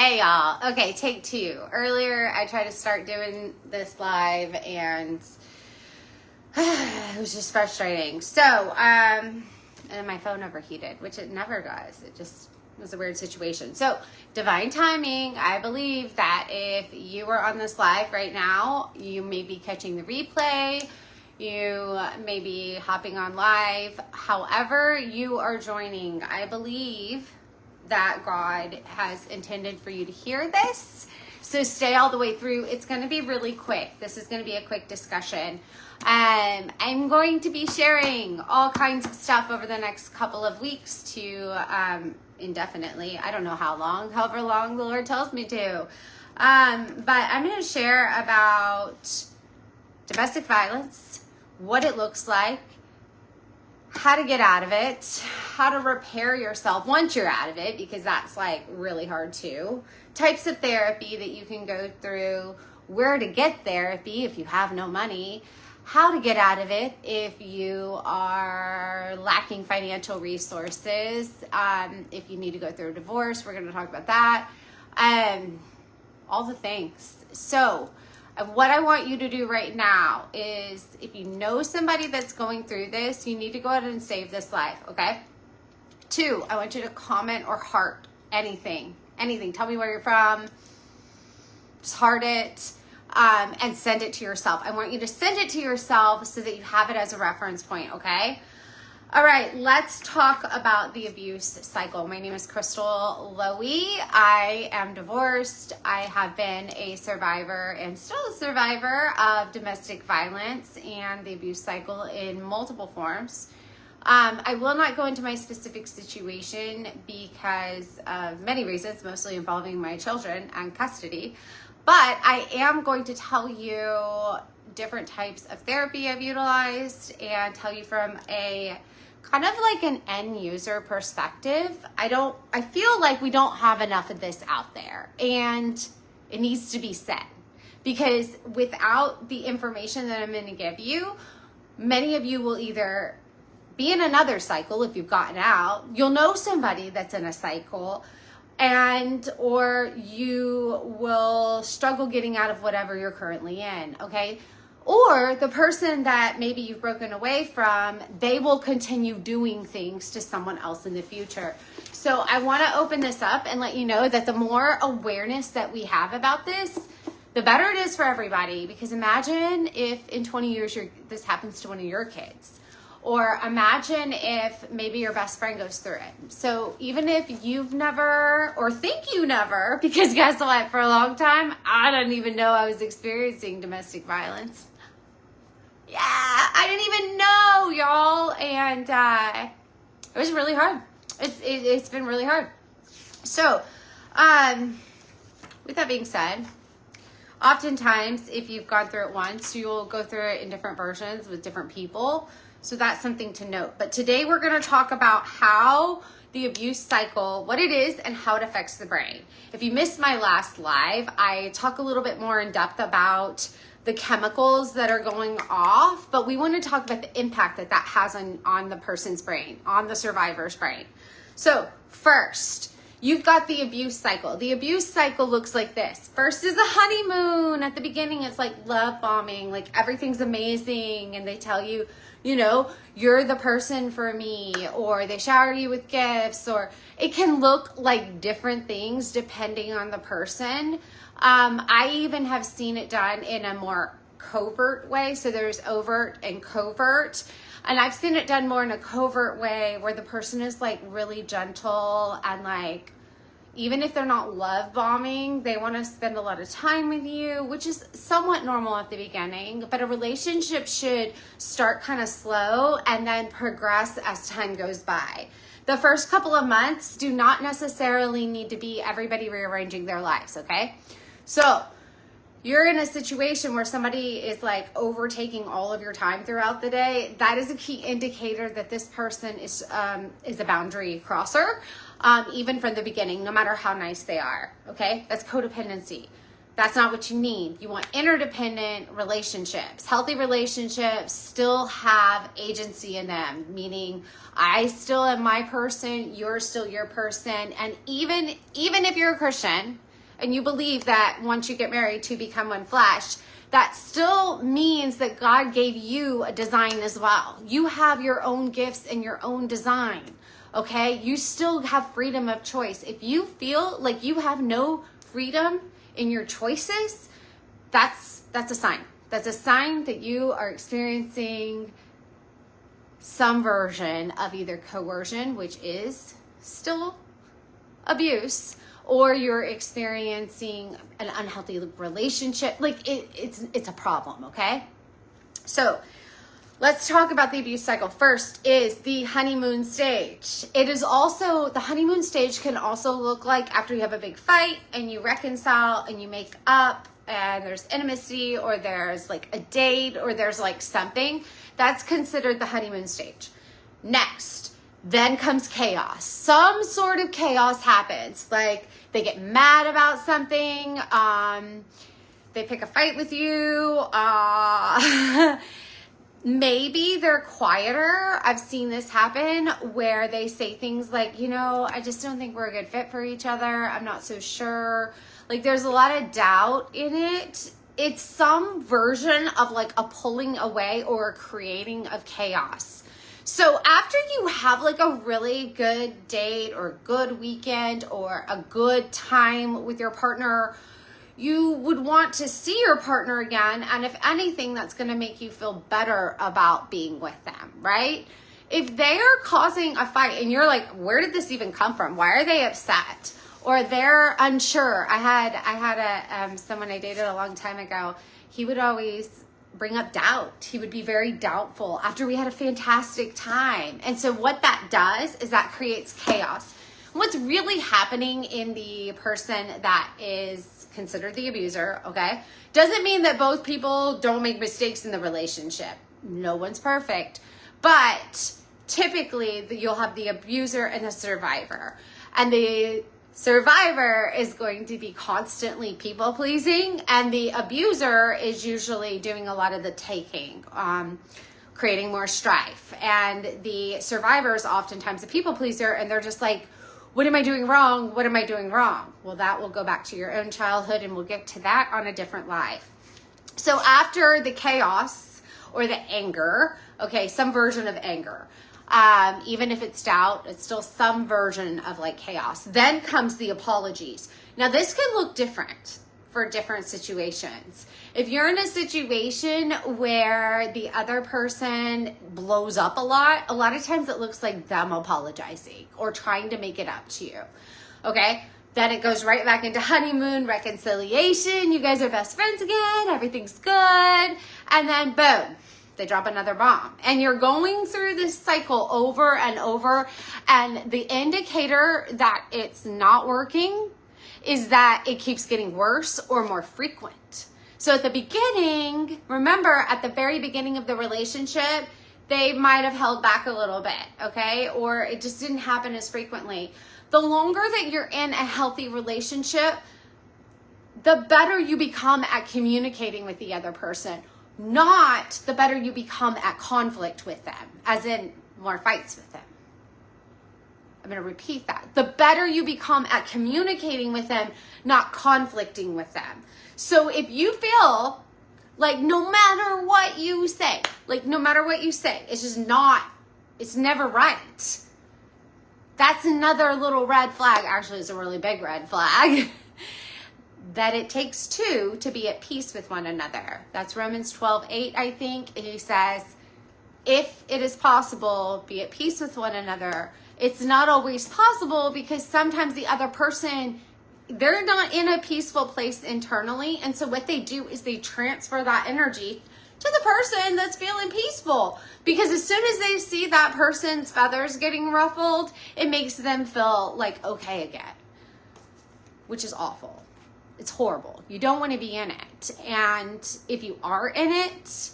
Hey y'all. Okay, take two. Earlier I tried to start doing this live and it was just frustrating. So, and my phone overheated, which it never does. It just was a weird situation. So, divine timing. I believe that if you are on this live right now, you may be catching the replay. You may be hopping on live. However you are joining, I believe that God has intended for you to hear this. So stay all the way through. It's going to be really quick. This is going to be a quick discussion. I'm going to be sharing all kinds of stuff over the next couple of weeks to indefinitely. I don't know how long, however long the Lord tells me to. But I'm going to share about domestic violence, what it looks like, how to get out of it, how to repair yourself once you're out of it, because that's like really hard too. Types of therapy that you can go through, where to get therapy if you have no money, how to get out of it if you are lacking financial resources, if you need to go through a divorce, we're going to talk about that, all the things. So what I want you to do right now is, if you know somebody that's going through this, you need to go ahead and save this live, okay? 2, I want you to comment or heart anything. Tell me where you're from. Just heart it and send it to yourself. I want you to send it to yourself so that you have it as a reference point, okay? All right, let's talk about the abuse cycle. My name is Crystal Lowy. I am divorced. I have been a survivor and still a survivor of domestic violence and the abuse cycle in multiple forms. I will not go into my specific situation because of many reasons, mostly involving my children and custody. But I am going to tell you different types of therapy I've utilized and tell you from a kind of like an end user perspective. I feel like we don't have enough of this out there, and it needs to be said, because without the information that I'm going to give you, many of you will either be in another cycle if you've gotten out, you'll know somebody that's in a cycle, or you will struggle getting out of whatever you're currently in, okay? Or the person that maybe you've broken away from, they will continue doing things to someone else in the future. So I want to open this up and let you know that the more awareness that we have about this, the better it is for everybody. Because imagine if in 20 years this happens to one of your kids. Or imagine if maybe your best friend goes through it. So even if you've never, or think you never, because guess what, for a long time, I didn't even know I was experiencing domestic violence. Yeah, I didn't even know, y'all. And it was really hard. It's been really hard. So, with that being said, oftentimes, if you've gone through it once, you'll go through it in different versions with different people. So that's something to note. But today we're going to talk about how the abuse cycle, what it is, and how it affects the brain. If you missed my last live, I talk a little bit more in depth about the chemicals that are going off, but we want to talk about the impact that has on the person's brain, on the survivor's brain. So first, you've got the abuse cycle. The abuse cycle looks like this. First is a honeymoon. At the beginning, it's like love bombing, like everything's amazing, and they tell you, you're the person for me, or they shower you with gifts, or it can look like different things depending on the person. I even have seen it done in a more covert way. So there's overt and covert. And I've seen it done more in a covert way where the person is like really gentle and like, even if they're not love bombing, they want to spend a lot of time with you, which is somewhat normal at the beginning. But a relationship should start kind of slow and then progress as time goes by. The first couple of months do not necessarily need to be everybody rearranging their lives, okay? So you're in a situation where somebody is like overtaking all of your time throughout the day. That is a key indicator that this person is a boundary crosser, even from the beginning, no matter how nice they are, okay? That's codependency. That's not what you need. You want interdependent relationships. Healthy relationships still have agency in them, meaning I still am my person, you're still your person. And even if you're a Christian, and you believe that once you get married, two become one flesh, that still means that God gave you a design as well. You have your own gifts and your own design, okay? You still have freedom of choice. If you feel like you have no freedom in your choices, that's a sign. That's a sign that you are experiencing some version of either coercion, which is still abuse, or you're experiencing an unhealthy relationship. Like it's a problem, okay? So let's talk about the abuse cycle. First is the honeymoon stage. The honeymoon stage can also look like after you have a big fight and you reconcile and you make up and there's intimacy, or there's like a date, or there's like something. That's considered the honeymoon stage. Next, then comes chaos. Some sort of chaos happens. Like they get mad about something. They pick a fight with you. Maybe they're quieter. I've seen this happen where they say things like, I just don't think we're a good fit for each other. I'm not so sure. Like there's a lot of doubt in it. It's some version of like a pulling away or a creating of chaos. So after you have like a really good date or good weekend or a good time with your partner, you would want to see your partner again. And if anything, that's going to make you feel better about being with them, right? If they are causing a fight and you're like, where did this even come from? Why are they upset? Or they're unsure. I had someone I dated a long time ago. He would always bring up doubt. He would be very doubtful after we had a fantastic time. And so what that does is that creates chaos. What's really happening in the person that is considered the abuser, okay, doesn't mean that both people don't make mistakes in the relationship. No one's perfect. But typically you'll have the abuser and the survivor. And the survivor is going to be constantly people pleasing, and the abuser is usually doing a lot of the taking, creating more strife. And the survivor is oftentimes a people pleaser, and they're just like, what am I doing wrong? What am I doing wrong? Well, that will go back to your own childhood, and we'll get to that on a different live. So after the chaos or the anger, okay, some version of anger, even if it's doubt, it's still some version of like chaos. Then comes the apologies. Now this can look different for different situations. If you're in a situation where the other person blows up a lot of times it looks like them apologizing or trying to make it up to you. Okay? Then it goes right back into honeymoon, reconciliation. You guys are best friends again. Everything's good. And then boom, they drop another bomb. And you're going through this cycle over and over. And the indicator that it's not working is that it keeps getting worse or more frequent. So at the beginning, remember at the very beginning of the relationship, they might have held back a little bit, okay? Or it just didn't happen as frequently. The longer that you're in a healthy relationship, the better you become at communicating with the other person, not the better you become at conflict with them, as in more fights with them. I'm going to repeat that. The better you become at communicating with them, not conflicting with them. So if you feel like no matter what you say, it's just not, it's never right. That's another little red flag. Actually, it's a really big red flag. That it takes two to be at peace with one another. That's Romans 12:8, I think. And he says, if it is possible, be at peace with one another. It's not always possible because sometimes the other person, they're not in a peaceful place internally. And so what they do is they transfer that energy to the person that's feeling peaceful. Because as soon as they see that person's feathers getting ruffled, it makes them feel like okay again, which is awful. It's horrible. You don't want to be in it. And if you are in it,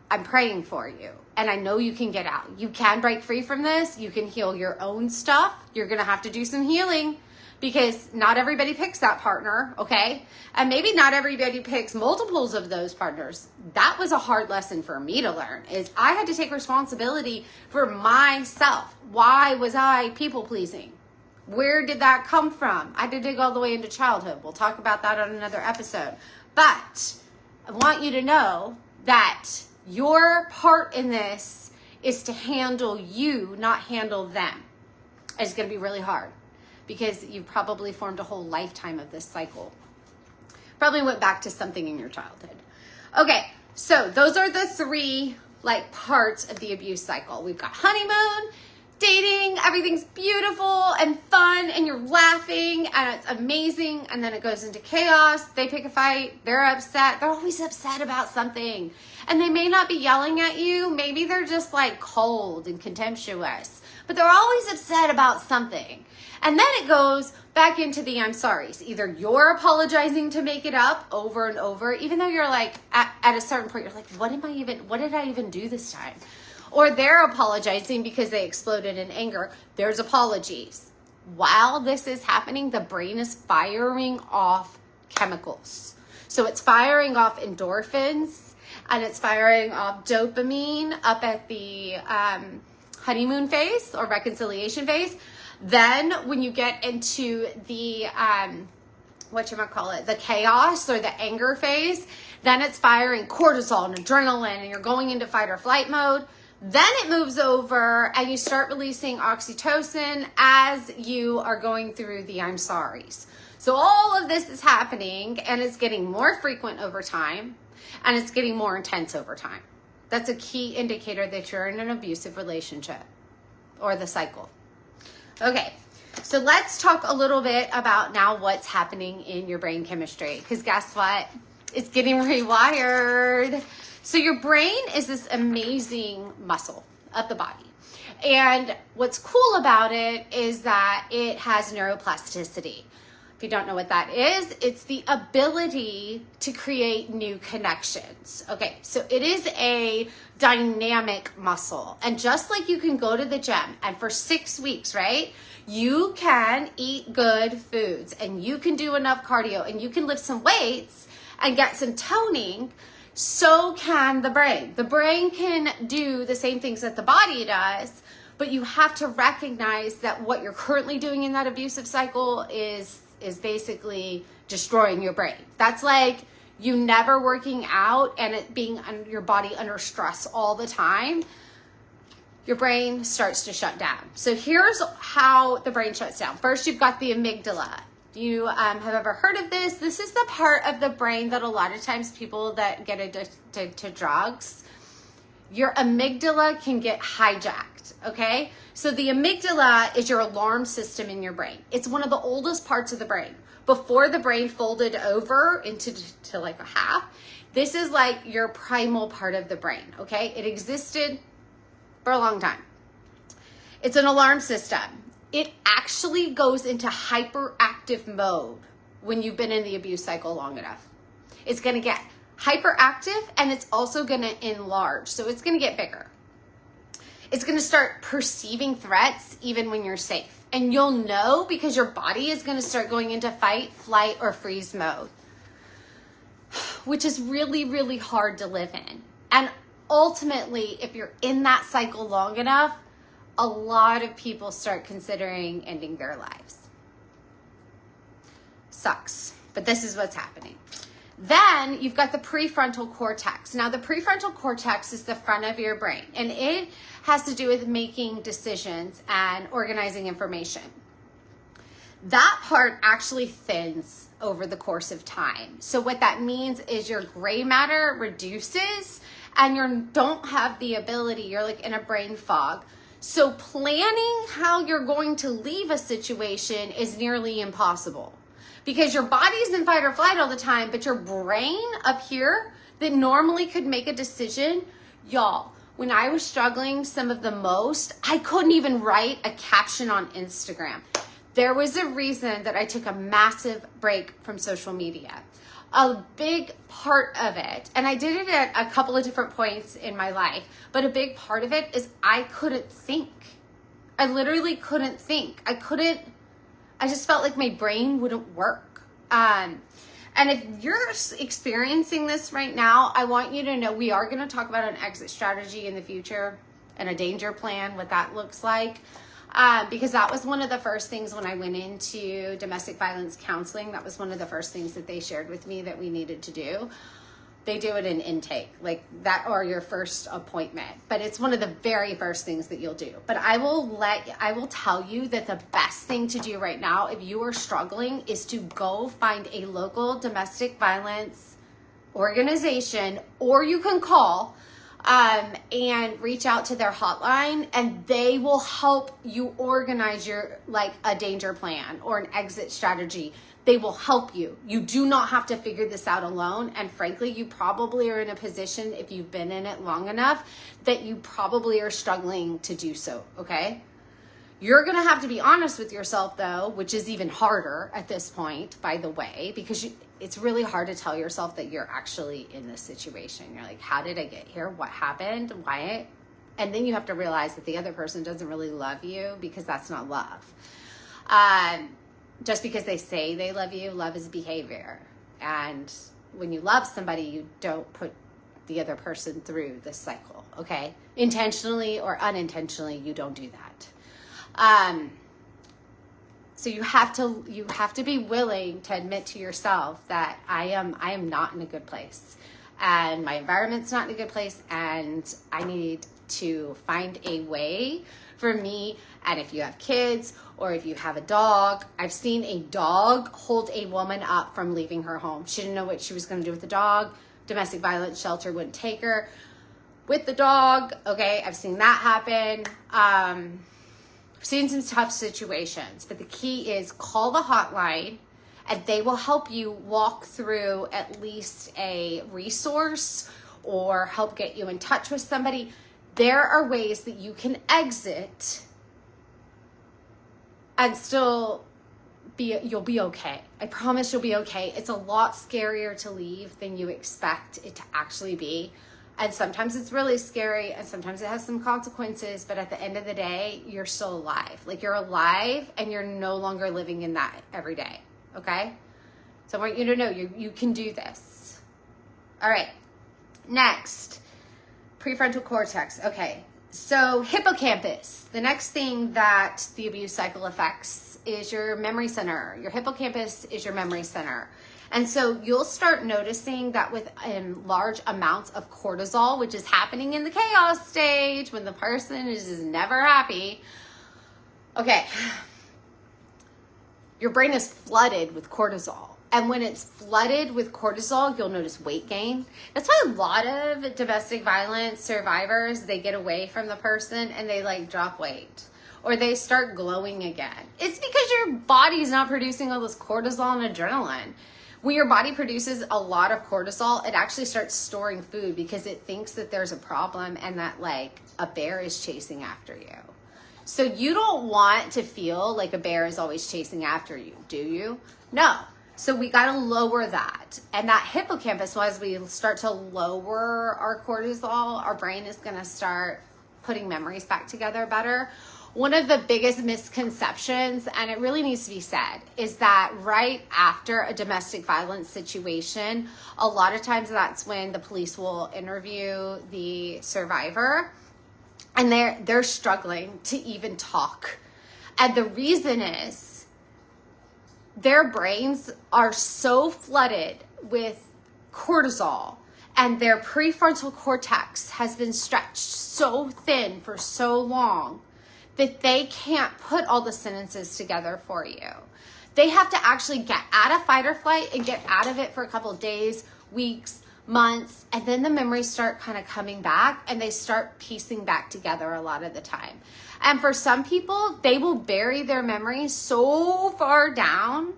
I'm praying for you. And I know you can get out. You can break free from this. You can heal your own stuff. You're going to have to do some healing because not everybody picks that partner, okay? And maybe not everybody picks multiples of those partners. That was a hard lesson for me to learn, is I had to take responsibility for myself. Why was I people pleasing? Where did that come from? I had to dig all the way into childhood. We'll talk about that on another episode. But I want you to know that your part in this is to handle you, not handle them. It's going to be really hard because you've probably formed a whole lifetime of this cycle. Probably went back to something in your childhood. Okay, so those are the three parts of the abuse cycle. We've got honeymoon, dating, everything's beautiful and fun and you're laughing and it's amazing, and then it goes into chaos. They pick a fight, they're upset, they're always upset about something, and they may not be yelling at you, maybe they're just cold and contemptuous, but they're always upset about something. And then it goes back into the I'm sorry's. Either you're apologizing to make it up over and over, even though you're at a certain point, you're like, what did I even do this time? Or they're apologizing because they exploded in anger. There's apologies. While this is happening, the brain is firing off chemicals. So it's firing off endorphins and it's firing off dopamine up at the honeymoon phase or reconciliation phase. Then when you get into the, the chaos or the anger phase, then it's firing cortisol and adrenaline and you're going into fight or flight mode. Then it moves over and you start releasing oxytocin as you are going through the I'm sorry's. So all of this is happening and it's getting more frequent over time and it's getting more intense over time. That's a key indicator that you're in an abusive relationship or the cycle. Okay, so let's talk a little bit about now what's happening in your brain chemistry, because guess what? It's getting rewired. So your brain is this amazing muscle of the body. And what's cool about it is that it has neuroplasticity. If you don't know what that is, it's the ability to create new connections. Okay, so it is a dynamic muscle. And just like you can go to the gym and for 6 weeks, right, you can eat good foods and you can do enough cardio and you can lift some weights and get some toning, so can the brain. The brain can do the same things that the body does, but you have to recognize that what you're currently doing in that abusive cycle is basically destroying your brain. That's like you never working out and it being your body under stress all the time. Your brain starts to shut down. So here's how the brain shuts down. First, you've got the amygdala. You have ever heard of this? This is the part of the brain that a lot of times people that get addicted to drugs, your amygdala can get hijacked, okay? So the amygdala is your alarm system in your brain. It's one of the oldest parts of the brain. Before the brain folded over into a half, this is your primal part of the brain, okay? It existed for a long time. It's an alarm system. It actually goes into hyperactive mode when you've been in the abuse cycle long enough. It's going to get hyperactive and it's also going to enlarge. So it's going to get bigger. It's going to start perceiving threats even when you're safe. And you'll know because your body is going to start going into fight, flight, or freeze mode, which is really, really hard to live in. And ultimately, if you're in that cycle long enough, a lot of people start considering ending their lives. Sucks, but this is what's happening. Then you've got the prefrontal cortex. Now, the prefrontal cortex is the front of your brain, and it has to do with making decisions and organizing information. That part actually thins over the course of time. So what that means is your gray matter reduces and you don't have the ability, you're in a brain fog. So planning how you're going to leave a situation is nearly impossible because your body's in fight or flight all the time, but your brain up here that normally could make a decision, y'all, when I was struggling some of the most, I couldn't even write a caption on Instagram. There was a reason that I took a massive break from social media. A big part of it, and I did it at a couple of different points in my life, but a big part of it is I couldn't think. I literally couldn't think. I just felt like my brain wouldn't work. And if you're experiencing this right now, I want you to know we are going to talk about an exit strategy in the future and a danger plan, what that looks like. Because that was one of the first things when I went into domestic violence counseling. That was one of the first things that they shared with me that we needed to do. They do it in intake, like that, or your first appointment. But it's one of the very first things that you'll do. But I will tell you that the best thing to do right now, if you are struggling, is to go find a local domestic violence organization, or you can call and reach out to their hotline, and they will help you organize your, like, a danger plan or an exit strategy. They will help you. You do not have to figure this out alone. And frankly, you probably are in a position, if you've been in it long enough, that you probably are struggling to do so, okay? You're going to have to be honest with yourself, though, which is even harder at this point, by the way, because it's really hard to tell yourself that you're actually in this situation. You're like, how did I get here? What happened? Why? And then you have to realize that the other person doesn't really love you, because that's not love. Just because they say they love you, love is behavior. And when you love somebody, you don't put the other person through this cycle, okay? Intentionally or unintentionally, you don't do that. So you have to be willing to admit to yourself that I am not in a good place, and my environment's not in a good place, and I need to find a way for me. And if you have kids or if you have a dog, I've seen a dog hold a woman up from leaving her home. She didn't know what she was going to do with the dog. Domestic violence shelter wouldn't take her with the dog. Okay, I've seen that happen. I've seen some tough situations, but the key is call the hotline, and they will help you walk through at least a resource or help get you in touch with somebody. There are ways that you can exit and still you'll be okay. I promise you'll be okay. It's a lot scarier to leave than you expect it to actually be. And sometimes it's really scary, and sometimes it has some consequences, but at the end of the day, you're still alive. Like, you're alive, and you're no longer living in that every day, okay? So I want you to know you can do this. All right, next, prefrontal cortex. Okay, so hippocampus. The next thing that the abuse cycle affects is your memory center. Your hippocampus is your memory center. And so you'll start noticing that with large amounts of cortisol, which is happening in the chaos stage when the person is just never happy. Okay, your brain is flooded with cortisol. And when it's flooded with cortisol, you'll notice weight gain. That's why a lot of domestic violence survivors, they get away from the person and they like drop weight, or they start glowing again. It's because your body's not producing all this cortisol and adrenaline. When your body produces a lot of cortisol, it actually starts storing food because it thinks that there's a problem and that like a bear is chasing after you. So you don't want to feel like a bear is always chasing after you, do you? No. So we got to lower that. And that hippocampus, as we start to lower our cortisol, our brain is going to start putting memories back together better. One of the biggest misconceptions, and it really needs to be said, is that right after a domestic violence situation, a lot of times that's when the police will interview the survivor, and they're struggling to even talk. And the reason is their brains are so flooded with cortisol, and their prefrontal cortex has been stretched so thin for so long that they can't put all the sentences together for you. They have to actually get out of fight or flight and get out of it for a couple of days, weeks, months, and then the memories start kind of coming back, and they start piecing back together a lot of the time. And for some people, they will bury their memories so far down,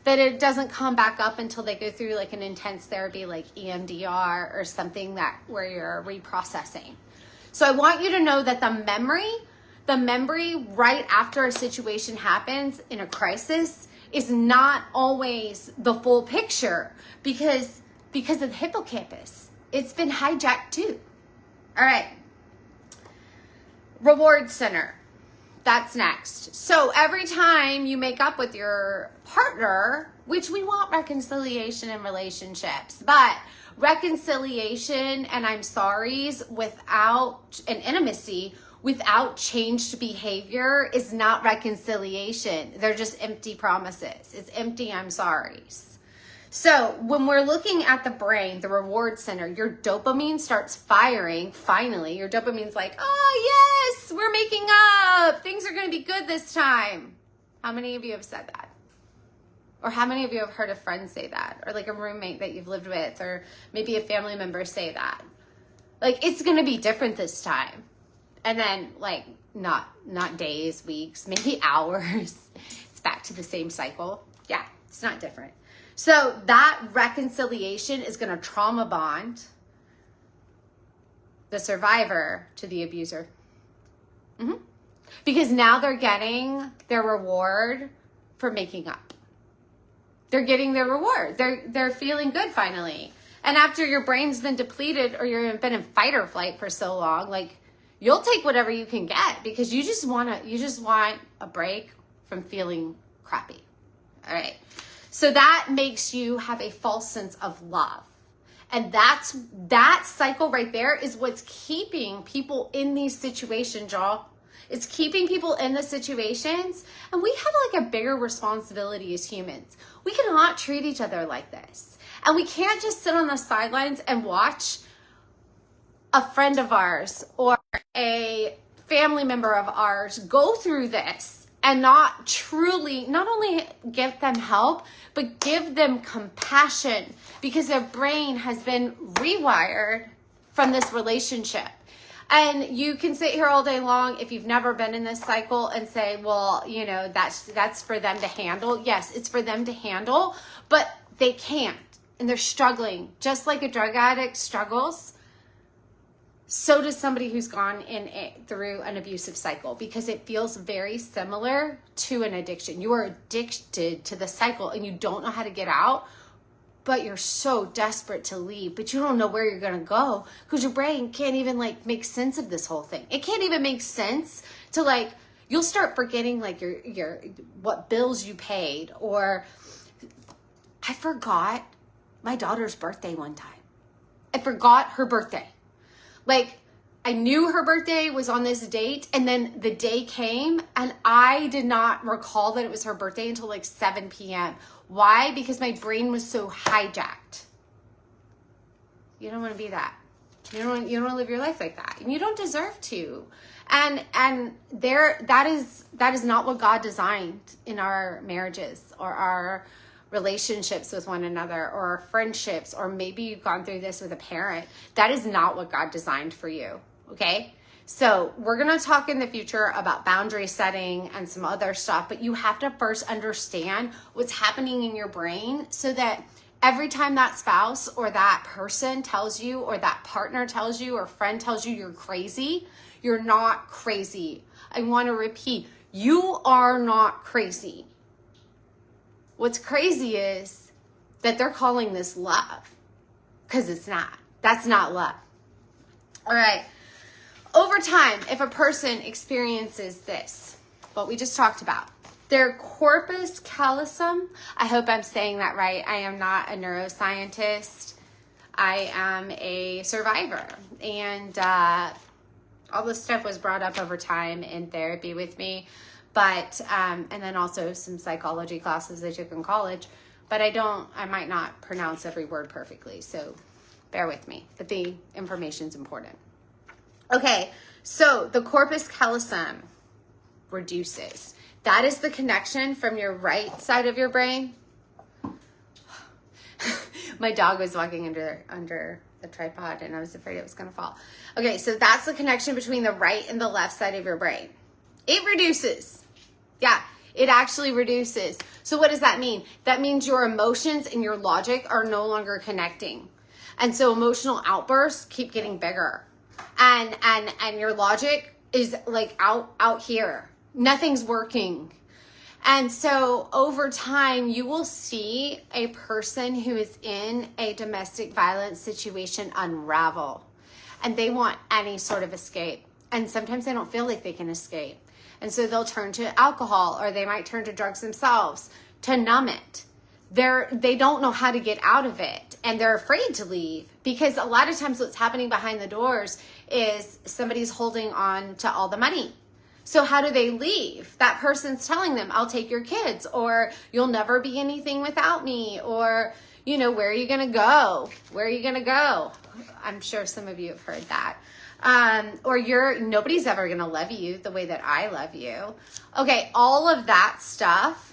that it doesn't come back up until they go through like an intense therapy like EMDR or something where you're reprocessing. So I want you to know that the memory right after a situation happens in a crisis is not always the full picture because of the hippocampus. It's been hijacked too. All right. Reward center. That's next. So every time you make up with your partner, which we want reconciliation in relationships, but reconciliation and I'm sorry's without an intimacy without changed behavior is not reconciliation. They're just empty promises. It's empty I'm sorries. So when we're looking at the brain, the reward center, your dopamine starts firing. Finally, your dopamine's like, oh yes, we're making up. Things are going to be good this time. How many of you have said that? Or how many of you have heard a friend say that? Or like a roommate that you've lived with, or maybe a family member say that. Like, it's going to be different this time. And then like not days, weeks, maybe hours. It's back to the same cycle. Yeah, it's not different. So that reconciliation is going to trauma bond the survivor to the abuser. Because now they're getting their reward for making up. They're getting their reward. They're feeling good finally. And after your brain's been depleted or you've been in fight or flight for so long, like, you'll take whatever you can get because you just want a break from feeling crappy. All right. So that makes you have a false sense of love. And that cycle right there is what's keeping people in these situations, y'all. It's keeping people in the situations. And we have like a bigger responsibility as humans. We cannot treat each other like this. And we can't just sit on the sidelines and watch a friend of ours or a family member of ours go through this and not only give them help, but give them compassion because their brain has been rewired from this relationship. And you can sit here all day long if you've never been in this cycle and say, well, you know, that's for them to handle. Yes, it's for them to handle, but they can't. And they're struggling. Just like a drug addict struggles, so does somebody who's gone through an abusive cycle because it feels very similar to an addiction. You are addicted to the cycle and you don't know how to get out, but you're so desperate to leave, but you don't know where you're going to go because your brain can't even like make sense of this whole thing. It can't even make sense to like, you'll start forgetting like your what bills you paid, or I forgot my daughter's birthday one time. I forgot her birthday. Like, I knew her birthday was on this date, and then the day came, and I did not recall that it was her birthday until like 7 p.m. Why? Because my brain was so hijacked. You don't want to be that. You don't want to live your life like that, and you don't deserve to. And that is not what God designed in our marriages or our relationships with one another or our friendships, or maybe you've gone through this with a parent. That is not what God designed for you. Okay. So we're going to talk in the future about boundary setting and some other stuff, but you have to first understand what's happening in your brain so that every time that spouse or that person tells you, or that partner tells you, or friend tells you you're crazy, you're not crazy. I want to repeat, you are not crazy. What's crazy is that they're calling this love, because it's not. That's not love. All right. Over time, if a person experiences this, what we just talked about, their corpus callosum, I hope I'm saying that right. I am not a neuroscientist. I am a survivor. And all this stuff was brought up over time in therapy with me. But, and then also some psychology classes I took in college, but I might not pronounce every word perfectly. So bear with me, but the information's important. Okay. So the corpus callosum reduces. That is the connection from your right side of your brain. My dog was walking under the tripod and I was afraid it was going to fall. Okay. So that's the connection between the right and the left side of your brain. It reduces. Yeah, it actually reduces. So what does that mean? That means your emotions and your logic are no longer connecting. And so emotional outbursts keep getting bigger. And your logic is like out here. Nothing's working. And so over time, you will see a person who is in a domestic violence situation unravel. And they want any sort of escape. And sometimes they don't feel like they can escape. And so they'll turn to alcohol, or they might turn to drugs themselves to numb it. they don't know how to get out of it, and they're afraid to leave, because a lot of times what's happening behind the doors is somebody's holding on to all the money. So how do they leave? That person's telling them, I'll take your kids, or you'll never be anything without me, or, you know, where are you going to go? Where are you going to go? I'm sure some of you have heard that. Or nobody's ever going to love you the way that I love you. Okay, all of that stuff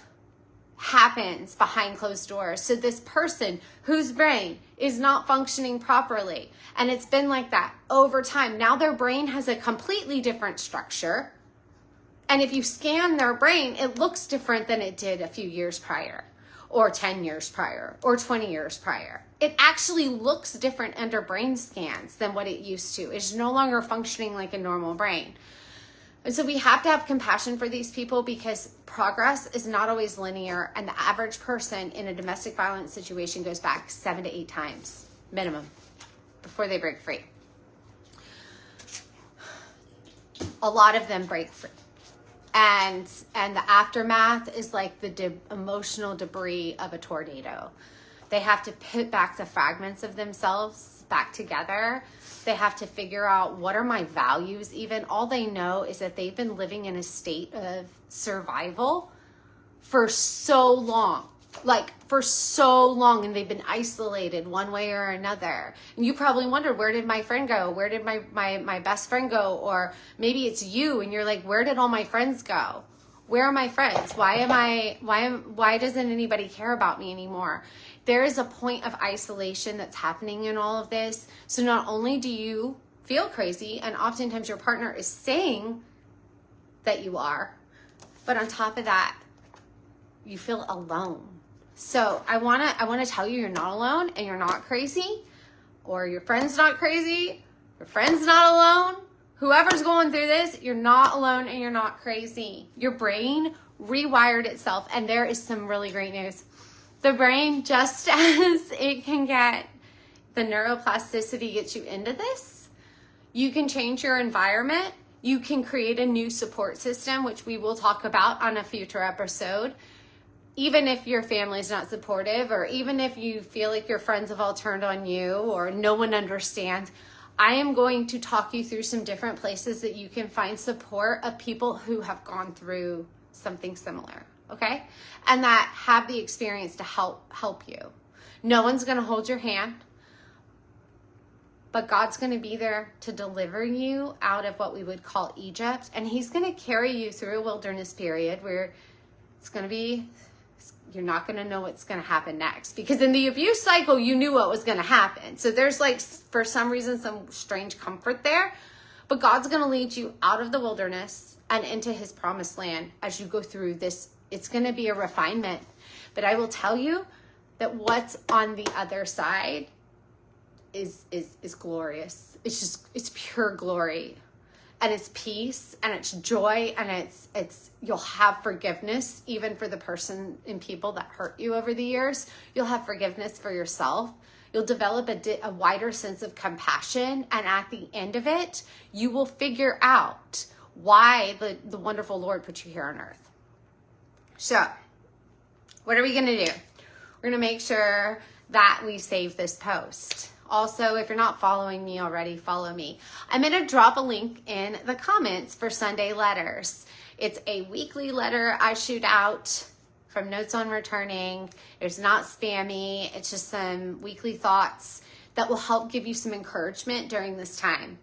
happens behind closed doors. So this person whose brain is not functioning properly, and it's been like that over time, now their brain has a completely different structure. And if you scan their brain, it looks different than it did a few years prior, or 10 years prior, or 20 years prior. It actually looks different under brain scans than what it used to. It's no longer functioning like a normal brain. And so we have to have compassion for these people, because progress is not always linear, and the average person in a domestic violence situation goes back 7 to 8 times minimum before they break free. A lot of them break free. And the aftermath is like the emotional debris of a tornado. They have to put back the fragments of themselves back together. They have to figure out, what are my values even? All they know is that they've been living in a state of survival for so long. And they've been isolated one way or another. And you probably wondered, where did my friend go? Where did my best friend go? Or maybe it's you and you're like, where did all my friends go? Where are my friends? Why doesn't anybody care about me anymore? There is a point of isolation that's happening in all of this. So not only do you feel crazy, and oftentimes your partner is saying that you are, but on top of that, you feel alone. So I want to tell you, you're not alone, and you're not crazy, or your friend's not crazy, your friend's not alone. Whoever's going through this, you're not alone and you're not crazy. Your brain rewired itself, and there is some really great news. The brain, just as it can get, the neuroplasticity gets you into this, you can change your environment. You can create a new support system, which we will talk about on a future episode. Even if your family is not supportive, or even if you feel like your friends have all turned on you, or no one understands, I am going to talk you through some different places that you can find support of people who have gone through something similar, okay? And that have the experience to help you. No one's going to hold your hand, but God's going to be there to deliver you out of what we would call Egypt, and he's going to carry you through a wilderness period where it's going to be, you're not going to know what's going to happen next, because in the abuse cycle, you knew what was going to happen. So there's like, for some reason, some strange comfort there, but God's going to lead you out of the wilderness and into his promised land as you go through this. It's going to be a refinement, but I will tell you that what's on the other side is glorious. It's pure glory. And it's peace, and it's joy, and it's you'll have forgiveness even for the person and people that hurt you over the years. You'll have forgiveness for yourself. You'll develop a wider sense of compassion, and at the end of it, you will figure out why the wonderful Lord put you here on earth. So, what are we going to do? We're going to make sure that we save this post. Also, if you're not following me already, follow me. I'm going to drop a link in the comments for Sunday letters. It's a weekly letter I shoot out from Notes on Returning. It's not spammy. It's just some weekly thoughts that will help give you some encouragement during this time.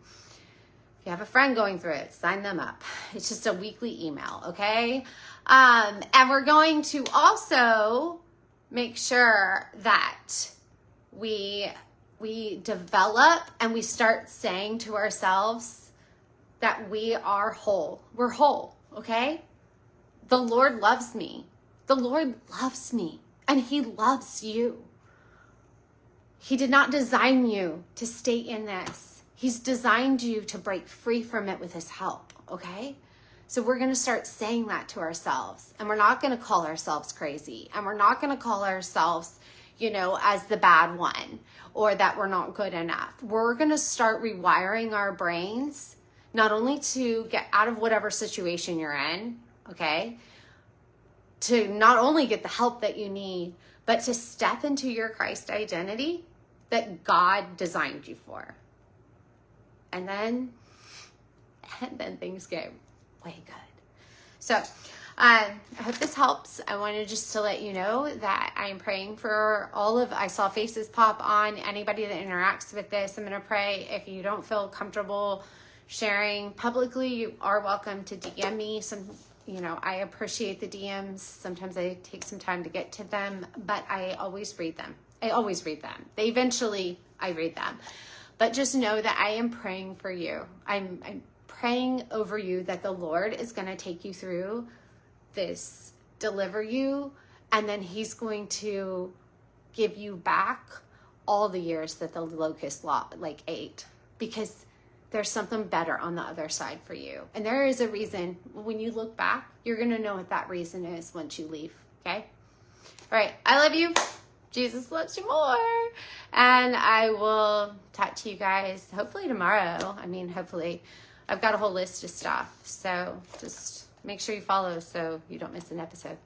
If you have a friend going through it, sign them up. It's just a weekly email, okay? And we're going to also make sure that we develop and we start saying to ourselves that we are whole. We're whole, okay? The Lord loves me. The Lord loves me, and he loves you. He did not design you to stay in this. He's designed you to break free from it with his help, okay? So we're going to start saying that to ourselves, and we're not going to call ourselves crazy, and we're not going to call ourselves, as the bad one, or that we're not good enough. We're going to start rewiring our brains, not only to get out of whatever situation you're in, okay, to not only get the help that you need, but to step into your Christ identity that God designed you for. And then things get way good. So I hope this helps. I wanted just to let you know that I am praying for I saw faces pop on, anybody that interacts with this. I'm going to pray. If you don't feel comfortable sharing publicly, you are welcome to DM me. I appreciate the DMs. Sometimes I take some time to get to them, but I always read them. I read them. But just know that I am praying for you. I'm praying over you that the Lord is going to take you through this, deliver you, and then he's going to give you back all the years that the locust ate, because there's something better on the other side for you. And there is a reason. When you look back, you're going to know what that reason is once you leave. Okay? All right. I love you. Jesus loves you more. And I will talk to you guys hopefully tomorrow. Hopefully. I've got a whole list of stuff. So just make sure you follow so you don't miss an episode.